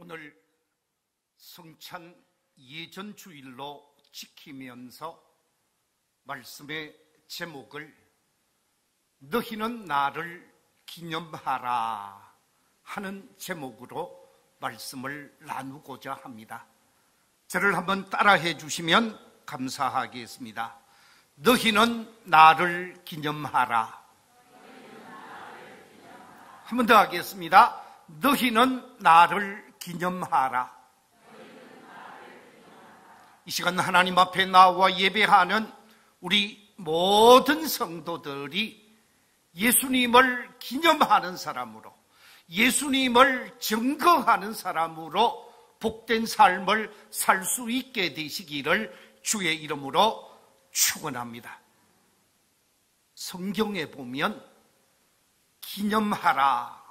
오늘 성찬 예전 주일로 지키면서 말씀의 제목을 너희는 나를 기념하라 하는 제목으로 말씀을 나누고자 합니다. 저를 한번 따라해 주시면 감사하겠습니다. 너희는 나를 기념하라. 한 번 더 하겠습니다. 너희는 나를 기념하라. 이 시간 하나님 앞에 나와 예배하는 우리 모든 성도들이 예수님을 기념하는 사람으로, 예수님을 증거하는 사람으로 복된 삶을 살 수 있게 되시기를 주의 이름으로 축원합니다. 성경에 보면 기념하라,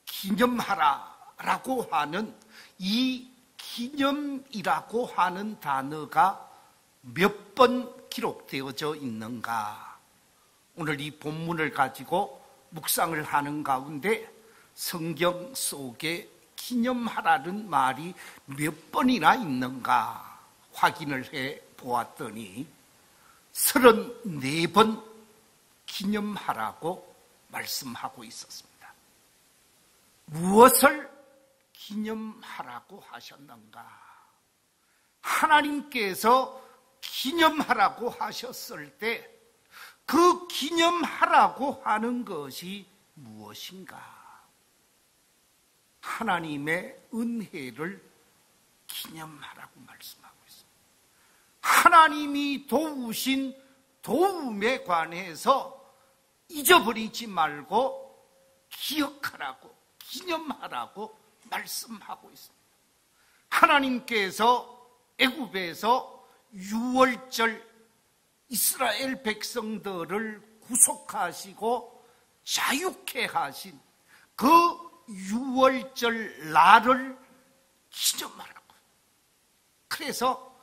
기념하라 라고 하는 이 기념이라고 하는 단어가 몇 번 기록되어져 있는가? 오늘 이 본문을 가지고 묵상을 하는 가운데 성경 속에 기념하라는 말이 몇 번이나 있는가 확인을 해 보았더니 34번 기념하라고 말씀하고 있었습니다. 무엇을 기념하라고 하셨는가? 하나님께서 기념하라고 하셨을 때 그 기념하라고 하는 것이 무엇인가? 하나님의 은혜를 기념하라고 말씀하고 있습니다. 하나님이 도우신 도움에 관해서 잊어버리지 말고 기억하라고, 기념하라고 말씀하고 있습니다. 하나님께서 애굽에서 유월절 이스라엘 백성들을 구속하시고 자유케 하신 그 유월절 날을 기념하라고. 그래서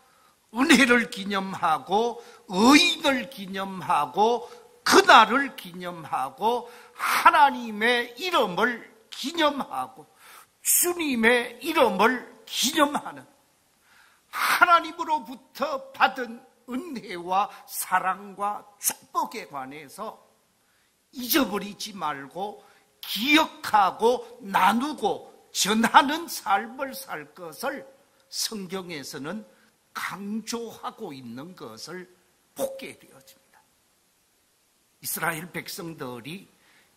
은혜를 기념하고 의인을 기념하고 그날을 기념하고 하나님의 이름을 기념하고 주님의 이름을 기념하는 하나님으로부터 받은 은혜와 사랑과 축복에 관해서 잊어버리지 말고 기억하고 나누고 전하는 삶을 살 것을 성경에서는 강조하고 있는 것을 보게 되어집니다. 이스라엘 백성들이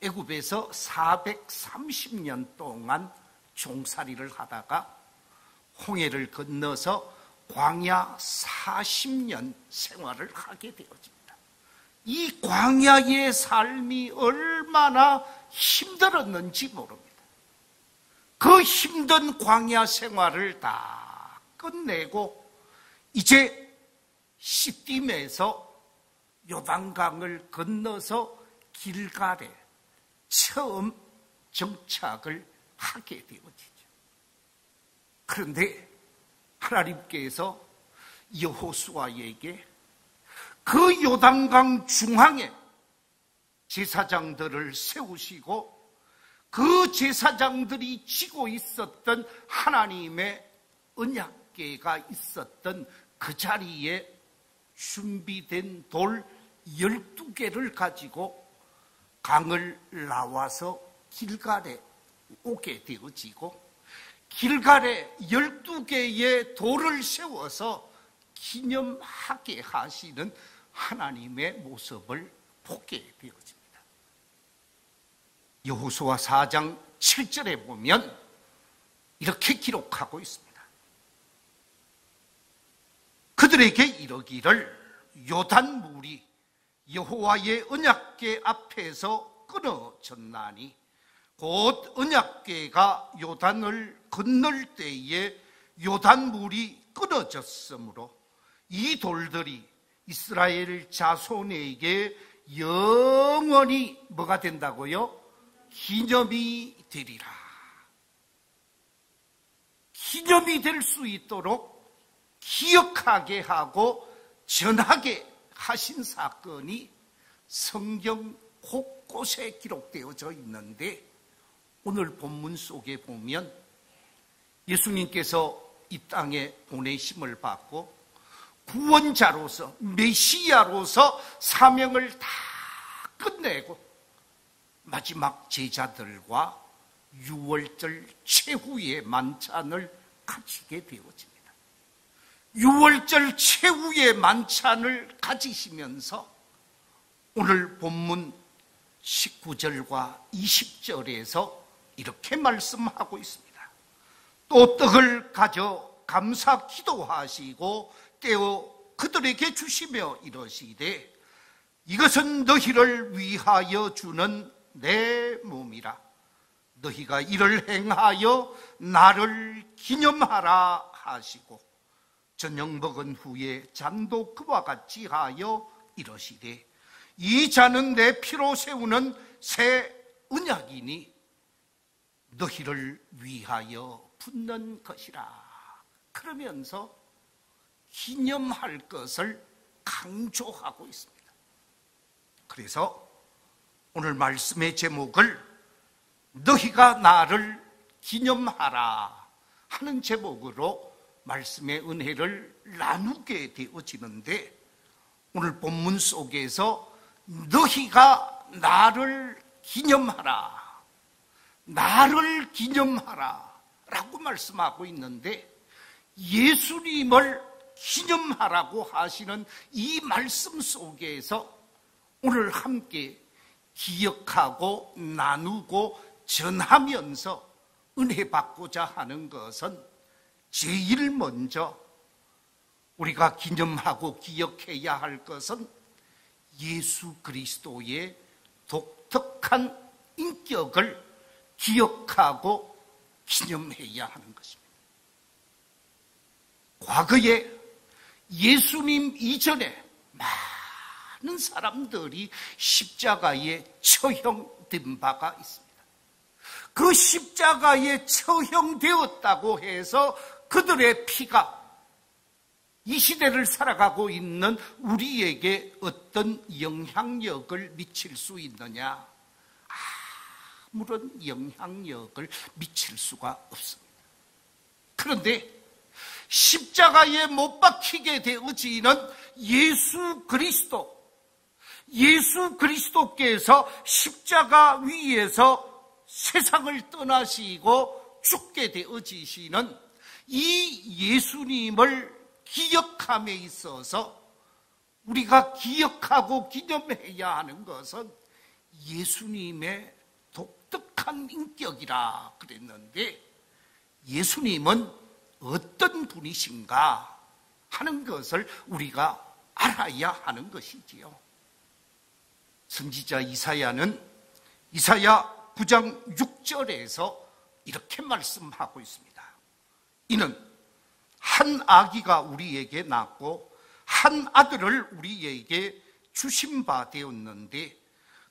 애굽에서 430년 동안 종살이를 하다가 홍해를 건너서 광야 40년 생활을 하게 되어집니다. 이 광야의 삶이 얼마나 힘들었는지 모릅니다. 그 힘든 광야 생활을 다 끝내고 이제 시딤에서 요단강을 건너서 길갈에 처음 정착을 하게 되어지죠. 그런데 하나님께서 여호수아에게 그 요단강 중앙에 제사장들을 세우시고 그 제사장들이 지고 있었던 하나님의 언약궤가 있었던 그 자리에 준비된 돌 12개를 가지고 강을 나와서 길갈에 오게 되어지고 길갈에 12개의 돌을 세워서 기념하게 하시는 하나님의 모습을 보게 되어집니다. 여호수아 4장 7절에 보면 이렇게 기록하고 있습니다. 그들에게 이르기를 요단물이 여호와의 언약궤 앞에서 끊어졌나니 곧 언약궤가 요단을 건널 때에 요단물이 끊어졌으므로 이 돌들이 이스라엘 자손에게 영원히 뭐가 된다고요? 기념이 되리라. 기념이 될 수 있도록 기억하게 하고 전하게 하신 사건이 성경 곳곳에 기록되어져 있는데 오늘 본문 속에 보면 예수님께서 이 땅에 보내심을 받고 구원자로서, 메시아로서 사명을 다 끝내고 마지막 제자들과 유월절 최후의 만찬을 가지게 되어집니다. 유월절 최후의 만찬을 가지시면서 오늘 본문 19절과 20절에서 이렇게 말씀하고 있습니다. 또 떡을 가져 감사 기도하시고 떼어 그들에게 주시며 이러시되 이것은 너희를 위하여 주는 내 몸이라. 너희가 이를 행하여 나를 기념하라 하시고 저녁 먹은 후에 잔도 그와 같이 하여 이러시되 이 잔은 내 피로 세우는 새 언약이니 너희를 위하여 붓는 것이라. 그러면서 기념할 것을 강조하고 있습니다. 그래서 오늘 말씀의 제목을 너희가 나를 기념하라 하는 제목으로 말씀의 은혜를 나누게 되어지는데, 오늘 본문 속에서 너희가 나를 기념하라, 나를 기념하라 라고 말씀하고 있는데, 예수님을 기념하라고 하시는 이 말씀 속에서 오늘 함께 기억하고 나누고 전하면서 은혜 받고자 하는 것은 제일 먼저 우리가 기념하고 기억해야 할 것은 예수 그리스도의 독특한 인격을 기억하고 기념해야 하는 것입니다. 과거에 예수님 이전에 많은 사람들이 십자가에 처형된 바가 있습니다. 그 십자가에 처형되었다고 해서 그들의 피가 이 시대를 살아가고 있는 우리에게 어떤 영향력을 미칠 수 있느냐? 아무런 영향력을 미칠 수가 없습니다. 그런데 십자가에 못 박히게 되어지는 예수 그리스도께서 십자가 위에서 세상을 떠나시고 죽게 되어지시는 이 예수님을 기억함에 있어서 우리가 기억하고 기념해야 하는 것은 예수님의 독특한 인격이라 그랬는데, 예수님은 어떤 분이신가 하는 것을 우리가 알아야 하는 것이지요. 선지자 이사야는 이사야 9장 6절에서 이렇게 말씀하고 있습니다. 이는 한 아기가 우리에게 낳고 한 아들을 우리에게 주신 바 되었는데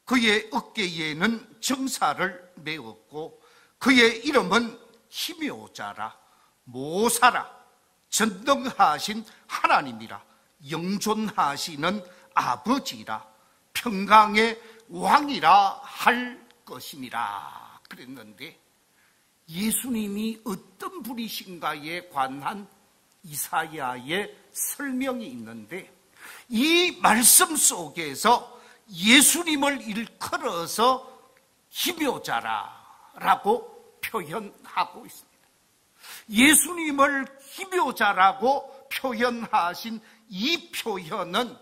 그의 어깨에는 정사를 메었고 그의 이름은 희묘자라 모사라 전능하신 하나님이라 영존하시는 아버지라 평강의 왕이라 할 것임이라 그랬는데, 예수님이 어떤 분이신가에 관한 이사야의 설명이 있는데, 이 말씀 속에서 예수님을 일컬어서 희묘자라고 표현하고 있습니다. 예수님을 희묘자라고 표현하신 이 표현은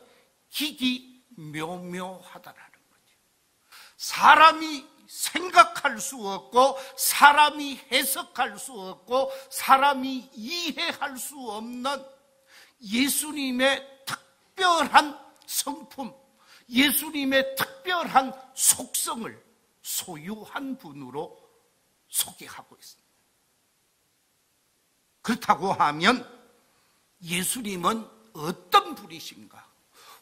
기기묘묘하다라는 거죠. 사람이 생각할 수 없고 사람이 해석할 수 없고 사람이 이해할 수 없는 예수님의 특별한 성품, 예수님의 특별한 속성을 소유한 분으로 소개하고 있습니다. 그렇다고 하면 예수님은 어떤 분이신가?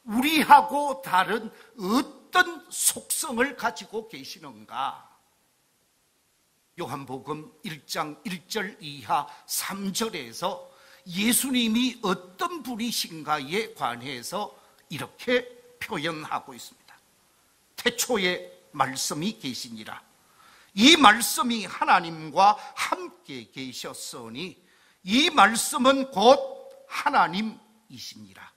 우리하고 다른 어떤 속성을 가지고 계시는가? 요한복음 1장 1절 이하 3절에서 예수님이 어떤 분이신가에 관해서 이렇게 표현하고 있습니다. 태초에 말씀이 계시니라. 이 말씀이 하나님과 함께 계셨으니 이 말씀은 곧 하나님이시니라.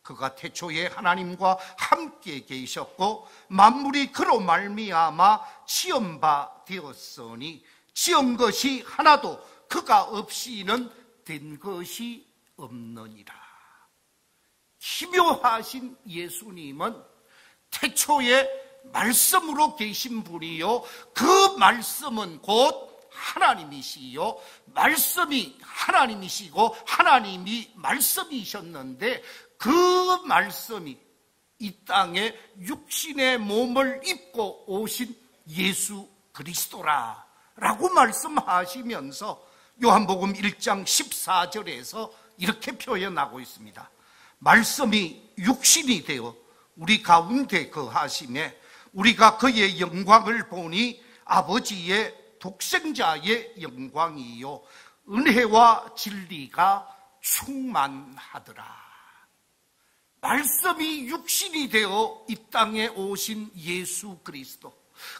그가 태초에 하나님과 함께 계셨고 만물이 그로 말미암아 지은 바 되었으니 지은 것이 하나도 그가 없이는 된 것이 없느니라. 기묘하신 예수님은 태초에 말씀으로 계신 분이요, 그 말씀은 곧 하나님이시요, 말씀이 하나님이시고 하나님이 말씀이셨는데 그 말씀이 이 땅에 육신의 몸을 입고 오신 예수 그리스도라 라고 말씀하시면서 요한복음 1장 14절에서 이렇게 표현하고 있습니다. 말씀이 육신이 되어 우리 가운데 거하심에 우리가 그의 영광을 보니 아버지의 독생자의 영광이요 은혜와 진리가 충만하더라. 말씀이 육신이 되어 이 땅에 오신 예수 그리스도,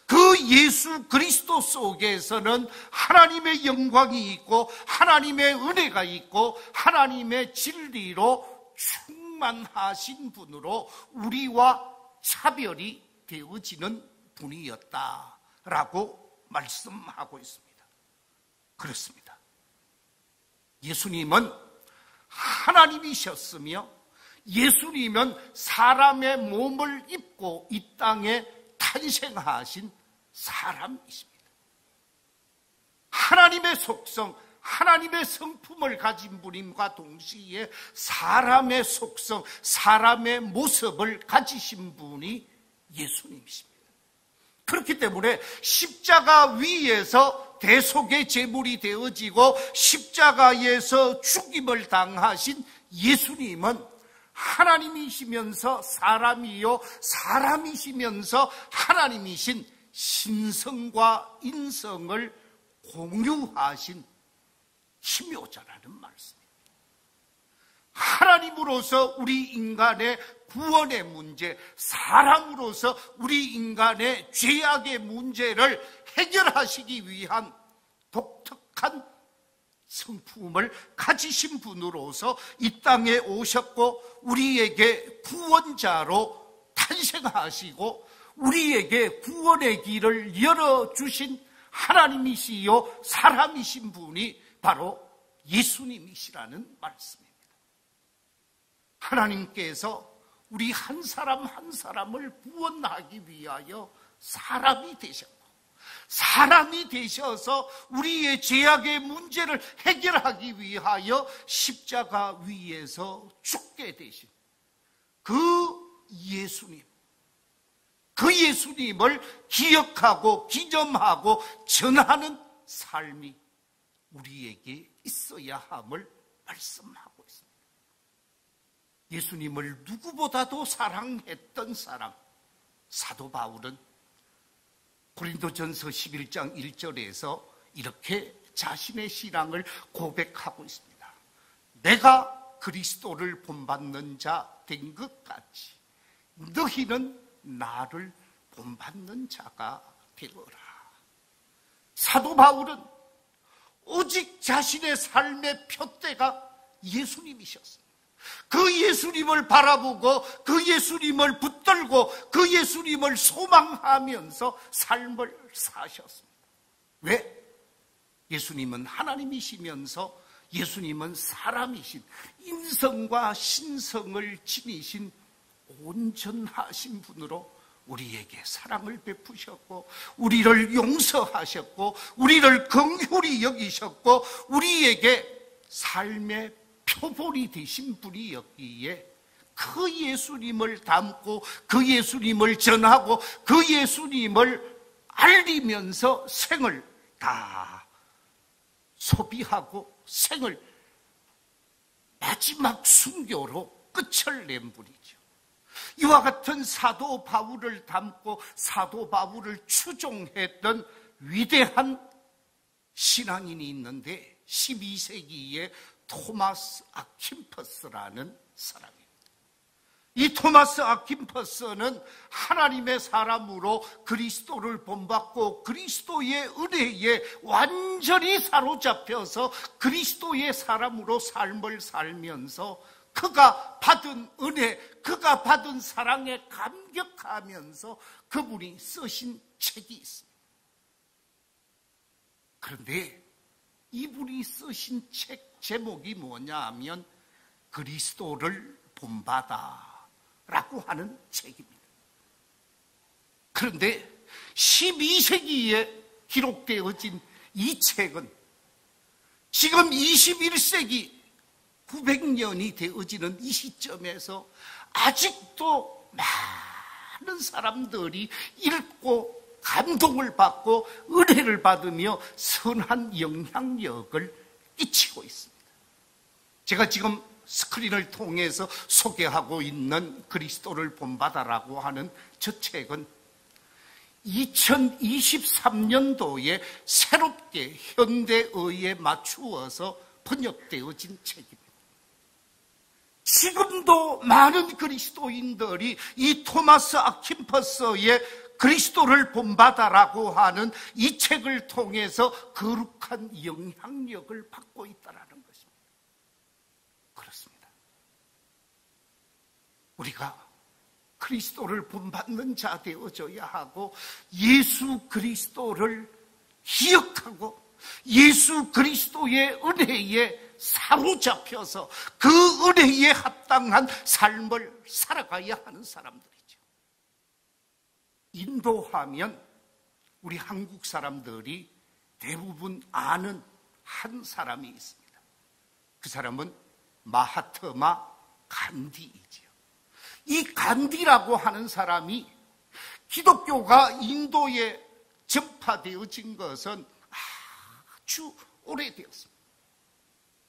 그 예수 그리스도 속에서는 하나님의 영광이 있고 하나님의 은혜가 있고 하나님의 진리로 충만하신 분으로 우리와 차별이 되어지는 분이었다라고 말씀하고 있습니다. 그렇습니다. 예수님은 하나님이셨으며 예수님은 사람의 몸을 입고 이 땅에 탄생하신 사람이십니다. 하나님의 속성, 하나님의 성품을 가진 분임과 동시에 사람의 속성, 사람의 모습을 가지신 분이 예수님이십니다. 그렇기 때문에 십자가 위에서 대속의 제물이 되어지고 십자가에서 죽임을 당하신 예수님은 하나님이시면서 사람이요 사람이시면서 하나님이신 신성과 인성을 공유하신 희묘자라는 말씀입니다. 하나님으로서 우리 인간의 구원의 문제, 사람으로서 우리 인간의 죄악의 문제를 해결하시기 위한 독특한 성품을 가지신 분으로서 이 땅에 오셨고 우리에게 구원자로 탄생하시고 우리에게 구원의 길을 열어주신 하나님이시요 사람이신 분이 바로 예수님이시라는 말씀입니다. 하나님께서 우리 한 사람 한 사람을 구원하기 위하여 사람이 되셨고 사람이 되셔서 우리의 죄악의 문제를 해결하기 위하여 십자가 위에서 죽게 되신 그 예수님, 그 예수님을 기억하고 기념하고 전하는 삶이 우리에게 있어야 함을 말씀하고 있습니다. 예수님을 누구보다도 사랑했던 사람, 사도 바울은 고린도전서 11장 1절에서 이렇게 자신의 신앙을 고백하고 있습니다. 내가 그리스도를 본받는 자 된 것 같이 너희는 나를 본받는 자가 되어라. 사도 바울은 오직 자신의 삶의 표대가 예수님이셨습니다. 그 예수님을 바라보고 그 예수님을 붙들고 그 예수님을 소망하면서 삶을 사셨습니다. 왜? 예수님은 하나님이시면서 예수님은 사람이신 인성과 신성을 지니신 온전하신 분으로 우리에게 사랑을 베푸셨고 우리를 용서하셨고 우리를 긍휼히 여기셨고 우리에게 삶의 표본이 되신 분이었기에 그 예수님을 담고 그 예수님을 전하고 그 예수님을 알리면서 생을 다 소비하고 생을 마지막 순교로 끝을 낸 분이죠. 이와 같은 사도 바울을 담고 사도 바울을 추종했던 위대한 신앙인이 있는데 12세기에 토마스 아킨퍼스라는 사람입니다. 이 토마스 아킨퍼스는 하나님의 사람으로 그리스도를 본받고 그리스도의 은혜에 완전히 사로잡혀서 그리스도의 사람으로 삶을 살면서 그가 받은 은혜, 그가 받은 사랑에 감격하면서 그분이 쓰신 책이 있습니다. 그런데 이분이 쓰신 책 제목이 뭐냐 하면 그리스도를 본받아 라고 하는 책입니다. 그런데 12세기에 기록되어진 이 책은 지금 21세기 900년이 되어지는 이 시점에서 아직도 많은 사람들이 읽고 감동을 받고 은혜를 받으며 선한 영향력을 끼치고 있습니다. 제가 지금 스크린을 통해서 소개하고 있는 그리스도를 본받아라고 하는 저 책은 2023년도에 새롭게 현대어에 맞추어서 번역되어진 책입니다. 지금도 많은 그리스도인들이 이 토마스 아킨퍼스의 그리스도를 본받아라고 하는 이 책을 통해서 거룩한 영향력을 받고 있다는 것입니다. 그렇습니다. 우리가 그리스도를 본받는 자 되어져야 하고 예수 그리스도를 기억하고 예수 그리스도의 은혜에 사로잡혀서 그 은혜에 합당한 삶을 살아가야 하는 사람들이죠. 인도하면 우리 한국 사람들이 대부분 아는 한 사람이 있습니다. 그 사람은 마하트마 간디이지요. 이 간디라고 하는 사람이 기독교가 인도에 전파되어진 것은 아주 오래되었습니다.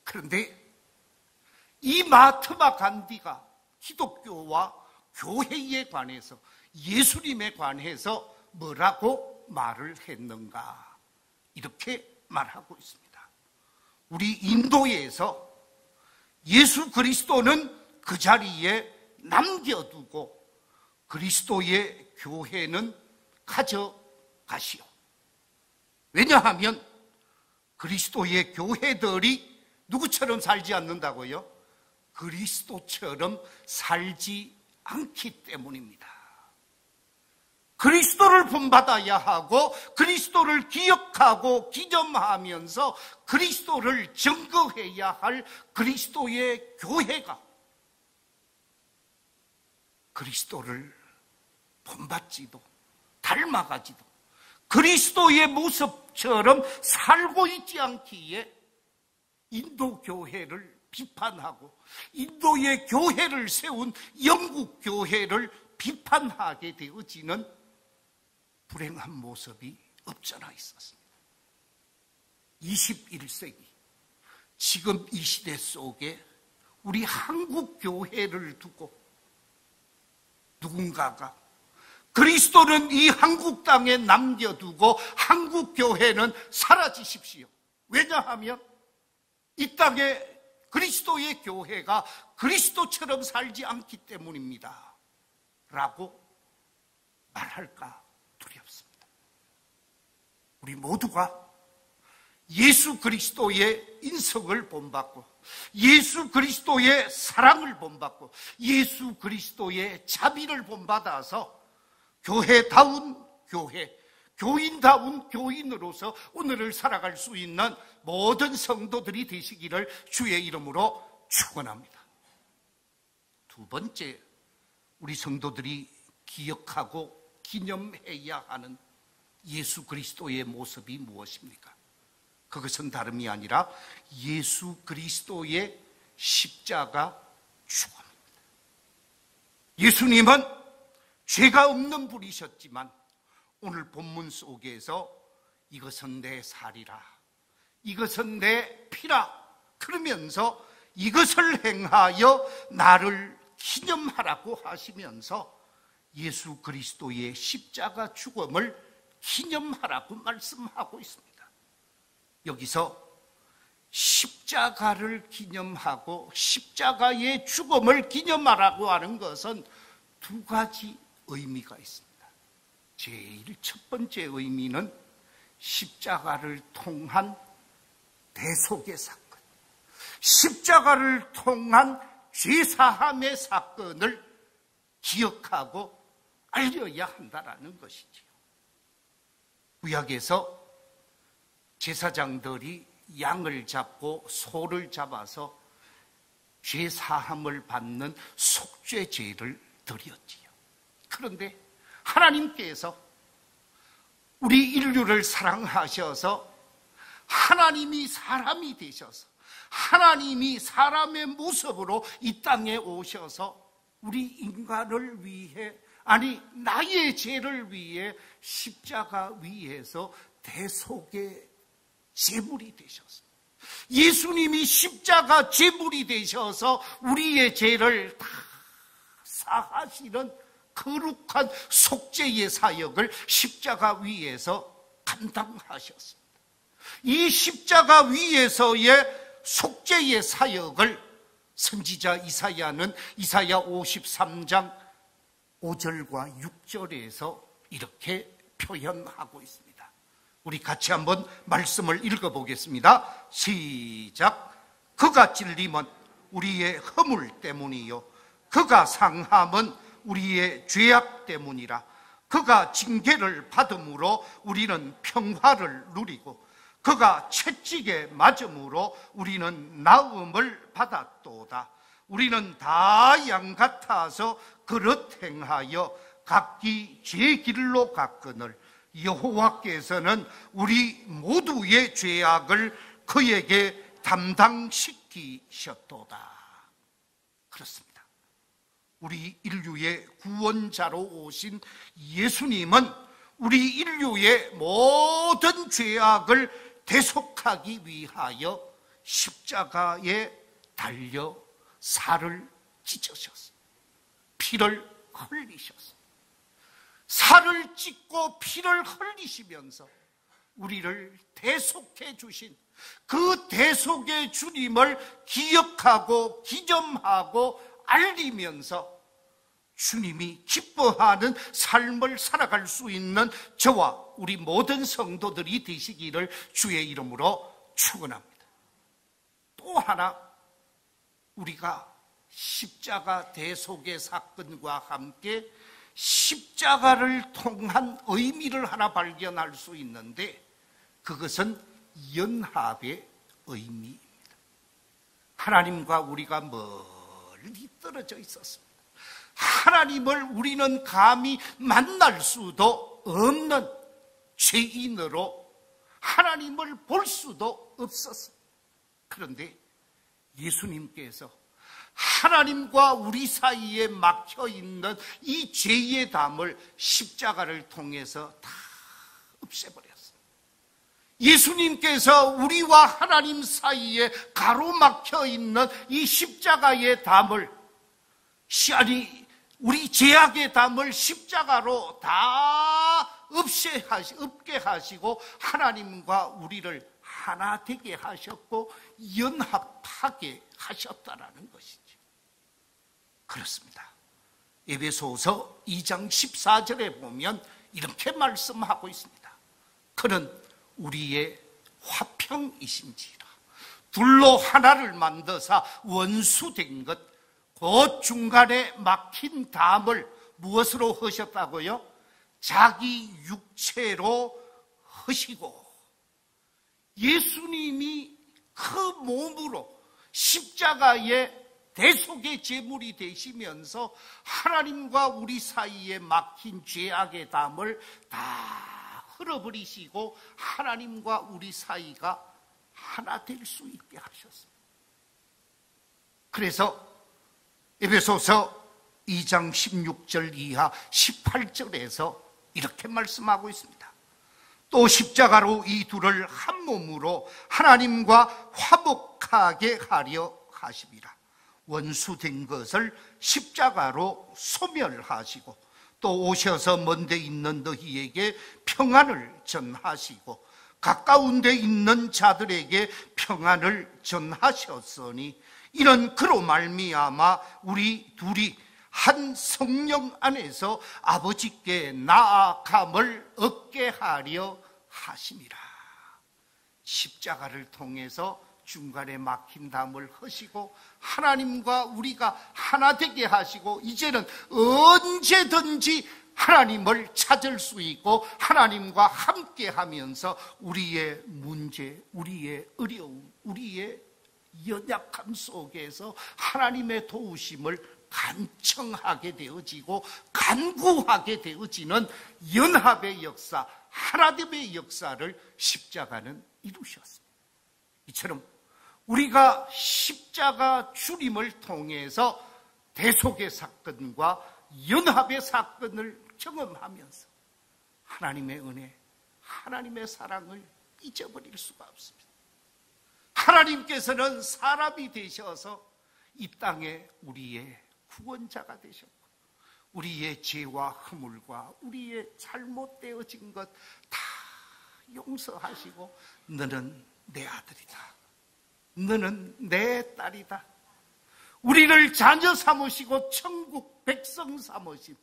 그런데 이 마하트마 간디가 기독교와 교회에 관해서 예수님에 관해서 뭐라고 말을 했는가? 이렇게 말하고 있습니다. 우리 인도에서 예수 그리스도는 그 자리에 남겨두고 그리스도의 교회는 가져가시오. 왜냐하면 그리스도의 교회들이 누구처럼 살지 않는다고요? 그리스도처럼 살지 않기 때문입니다. 그리스도를 본받아야 하고 그리스도를 기억하고 기념하면서 그리스도를 증거해야 할 그리스도의 교회가 그리스도를 본받지도 닮아가지도 그리스도의 모습처럼 살고 있지 않기에 인도 교회를 비판하고 인도의 교회를 세운 영국 교회를 비판하게 되어지는 불행한 모습이 없잖아 있었습니다. 21세기 지금 이 시대 속에 우리 한국 교회를 두고 누군가가 그리스도는 이 한국 땅에 남겨두고 한국 교회는 사라지십시오. 왜냐하면 이 땅에 그리스도의 교회가 그리스도처럼 살지 않기 때문입니다. 라고 말할까 두렵습니다. 우리 모두가 예수 그리스도의 인성을 본받고 예수 그리스도의 사랑을 본받고 예수 그리스도의 자비를 본받아서 교회다운 교회, 교인다운 교인으로서 오늘을 살아갈 수 있는 모든 성도들이 되시기를 주의 이름으로 축원합니다. 두 번째, 우리 성도들이 기억하고 기념해야 하는 예수 그리스도의 모습이 무엇입니까? 그것은 다름이 아니라 예수 그리스도의 십자가 죽음입니다. 예수님은 죄가 없는 분이셨지만 오늘 본문 속에서 이것은 내 살이라, 이것은 내 피라 그러면서 이것을 행하여 나를 기념하라고 하시면서 예수 그리스도의 십자가 죽음을 기념하라고 말씀하고 있습니다. 여기서 십자가를 기념하고 십자가의 죽음을 기념하라고 하는 것은 두 가지 의미가 있습니다. 제일 첫 번째 의미는 십자가를 통한 대속의 사건, 십자가를 통한 죄사함의 사건을 기억하고 알려야 한다는 것이지요. 구약에서 제사장들이 양을 잡고 소를 잡아서 죄사함을 받는 속죄제를 드렸지요. 그런데 하나님께서 우리 인류를 사랑하셔서 하나님이 사람이 되셔서 하나님이 사람의 모습으로 이 땅에 오셔서 우리 인간을 위해, 아니 나의 죄를 위해 십자가 위에서 대속의 제물이 되셔서, 예수님이 십자가 제물이 되셔서 우리의 죄를 다 사하시는 거룩한 속죄의 사역을 십자가 위에서 감당하셨습니다. 이 십자가 위에서의 속죄의 사역을 선지자 이사야는 이사야 53장 5절과 6절에서 이렇게 표현하고 있습니다. 우리 같이 한번 말씀을 읽어보겠습니다. 시작. 그가 찔림은 우리의 허물 때문이요 그가 상함은 우리의 죄악 때문이라. 그가 징계를 받음으로 우리는 평화를 누리고 그가 채찍에 맞음으로 우리는 나음을 받았도다. 우리는 다 양 같아서 그릇 행하여 각기 제 길로 갔거늘 여호와께서는 우리 모두의 죄악을 그에게 담당시키셨도다. 그렇습니다. 우리 인류의 구원자로 오신 예수님은 우리 인류의 모든 죄악을 대속하기 위하여 십자가에 달려 살을 찢으셨습니다. 피를 흘리셨습니다. 살을 찢고 피를 흘리시면서 우리를 대속해 주신 그 대속의 주님을 기억하고 기념하고 알리면서 주님이 기뻐하는 삶을 살아갈 수 있는 저와 우리 모든 성도들이 되시기를 주의 이름으로 축원합니다. 또 하나, 우리가 십자가 대속의 사건과 함께 십자가를 통한 의미를 하나 발견할 수 있는데, 그것은 연합의 의미입니다. 하나님과 우리가 멀리 떨어져 있었습니다. 하나님을 우리는 감히 만날 수도 없는 죄인으로 하나님을 볼 수도 없었습니다. 그런데 예수님께서 하나님과 우리 사이에 막혀있는 이 죄의 담을 십자가를 통해서 다 없애버렸어요. 예수님께서 우리와 하나님 사이에 가로막혀있는 이 십자가의 담을, 우리 죄악의 담을 십자가로 다 없게 하시고 하나님과 우리를 하나 되게 하셨고 연합하게 하셨다라는 것이죠. 그렇습니다. 에베소서 2장 14절에 보면 이렇게 말씀하고 있습니다. 그는 우리의 화평이신지라. 둘로 하나를 만드사 원수된 것, 그 중간에 막힌 담을 무엇으로 하셨다고요? 자기 육체로 하시고, 예수님이 그 몸으로 십자가의 대속의 제물이 되시면서 하나님과 우리 사이에 막힌 죄악의 담을 다 흘러버리시고 하나님과 우리 사이가 하나 될 수 있게 하셨습니다. 그래서 에베소서 2장 16절 이하 18절에서 이렇게 말씀하고 있습니다. 또 십자가로 이 둘을 한 몸으로 하나님과 화목하게 하려 하심이라. 원수된 것을 십자가로 소멸하시고 또 오셔서 먼 데 있는 너희에게 평안을 전하시고 가까운 데 있는 자들에게 평안을 전하셨으니 이는 그로 말미암아 우리 둘이 한 성령 안에서 아버지께 나아감을 얻게 하려 하심이라. 십자가를 통해서 중간에 막힌 담을 허시고 하나님과 우리가 하나 되게 하시고 이제는 언제든지 하나님을 찾을 수 있고 하나님과 함께 하면서 우리의 문제, 우리의 어려움, 우리의 연약함 속에서 하나님의 도우심을 간청하게 되어지고 간구하게 되어지는 연합의 역사, 하나됨의 역사를 십자가는 이루셨습니다. 이처럼 우리가 십자가 주님을 통해서 대속의 사건과 연합의 사건을 경험하면서 하나님의 은혜, 하나님의 사랑을 잊어버릴 수가 없습니다. 하나님께서는 사람이 되셔서 이 땅에 우리의 구원자가 되셨고 우리의 죄와 허물과 우리의 잘못되어진 것 다 용서하시고 너는 내 아들이다, 너는 내 딸이다, 우리를 자녀 삼으시고 천국 백성 삼으신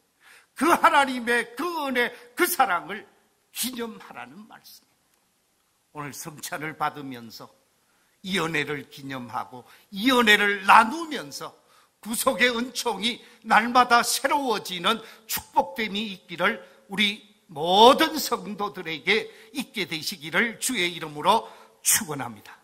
그 하나님의 그 은혜, 그 사랑을 기념하라는 말씀입니다. 오늘 성찬을 받으면서 이 은혜를 기념하고 이 은혜를 나누면서 구속의 은총이 날마다 새로워지는 축복됨이 있기를 우리 모든 성도들에게 있게 되시기를 주의 이름으로 축원합니다.